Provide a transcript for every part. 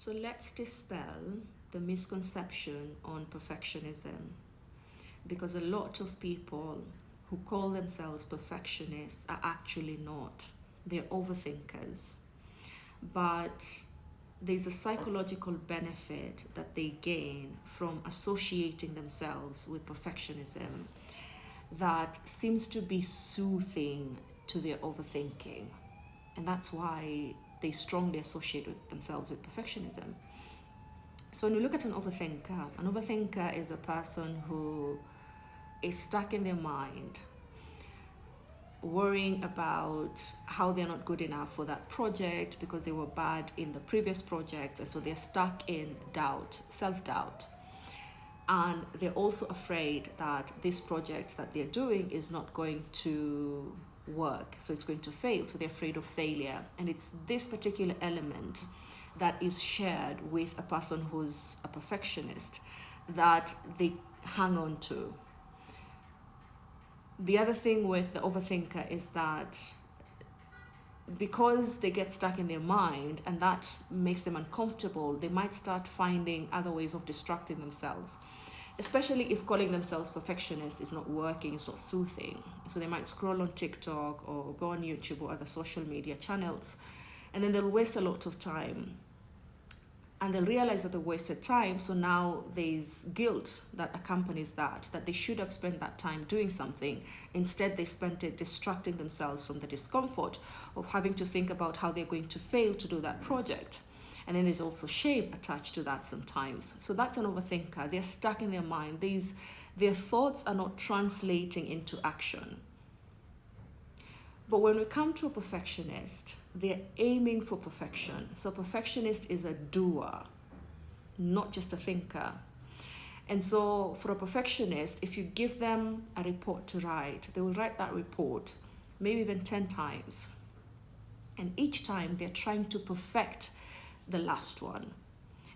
So let's dispel the misconception on perfectionism, because a lot of people who call themselves perfectionists are actually not. They're overthinkers. But there's a psychological benefit that they gain from associating themselves with perfectionism that seems to be soothing to their overthinking. And that's why they strongly associate with themselves with perfectionism. So when we look at an overthinker is a person who is stuck in their mind, worrying about how they're not good enough for that project because they were bad in the previous project, and so they're stuck in doubt, self-doubt. And they're also afraid that this project that they're doing is not going to work, so it's going to fail, so they're afraid of failure. And it's this particular element that is shared with a person who's a perfectionist that they hang on to. The other thing with the overthinker is that because they get stuck in their mind and that makes them uncomfortable, they might start finding other ways of distracting themselves, especially if calling themselves perfectionists is not working, it's not soothing. So they might scroll on TikTok or go on YouTube or other social media channels, and then they'll waste a lot of time. And they'll realize that they wasted time, so now there's guilt that accompanies that they should have spent that time doing something. Instead, they spent it distracting themselves from the discomfort of having to think about how they're going to fail to do that project. And then there's also shame attached to that sometimes. So that's an overthinker. They're stuck in their mind. Their thoughts are not translating into action. But when we come to a perfectionist, they're aiming for perfection. So a perfectionist is a doer, not just a thinker. And so for a perfectionist, if you give them a report to write, they will write that report maybe even 10 times. And each time they're trying to perfect the last one.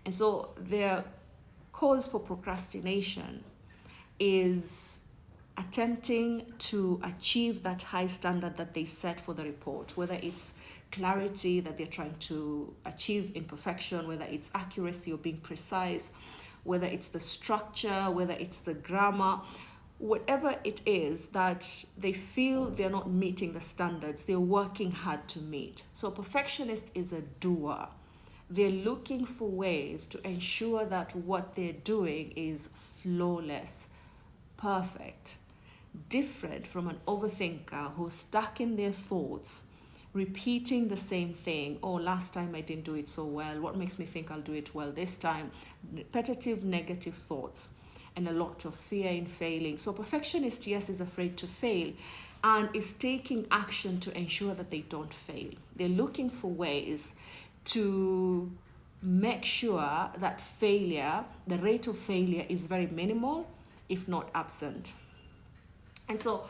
And so their cause for procrastination is attempting to achieve that high standard that they set for the report, whether it's clarity that they're trying to achieve in perfection, whether it's accuracy or being precise, whether it's the structure, whether it's the grammar, whatever it is that they feel they're not meeting the standards, they're working hard to meet. So a perfectionist is a doer. They're looking for ways to ensure that what they're doing is flawless, perfect, different from an overthinker who's stuck in their thoughts, repeating the same thing. Oh, last time I didn't do it so well. What makes me think I'll do it well this time? Repetitive negative thoughts and a lot of fear in failing. So perfectionist, yes, is afraid to fail and is taking action to ensure that they don't fail. They're looking for ways to make sure that failure, the rate of failure is very minimal, if not absent. And so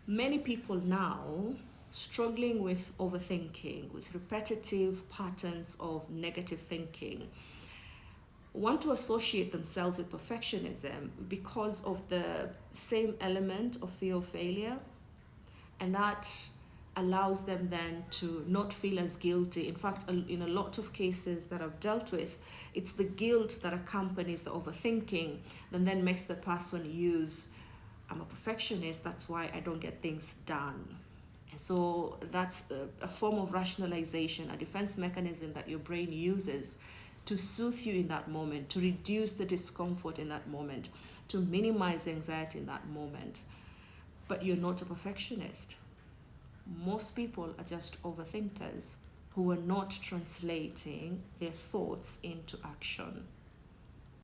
many people now struggling with overthinking, with repetitive patterns of negative thinking, want to associate themselves with perfectionism because of the same element of fear of failure. And that allows them then to not feel as guilty. In fact, in a lot of cases that I've dealt with, it's the guilt that accompanies the overthinking and then makes the person use, I'm a perfectionist, that's why I don't get things done. And so that's a form of rationalization, a defense mechanism that your brain uses to soothe you in that moment, to reduce the discomfort in that moment, to minimize anxiety in that moment. But you're not a perfectionist. Most people are just overthinkers who are not translating their thoughts into action.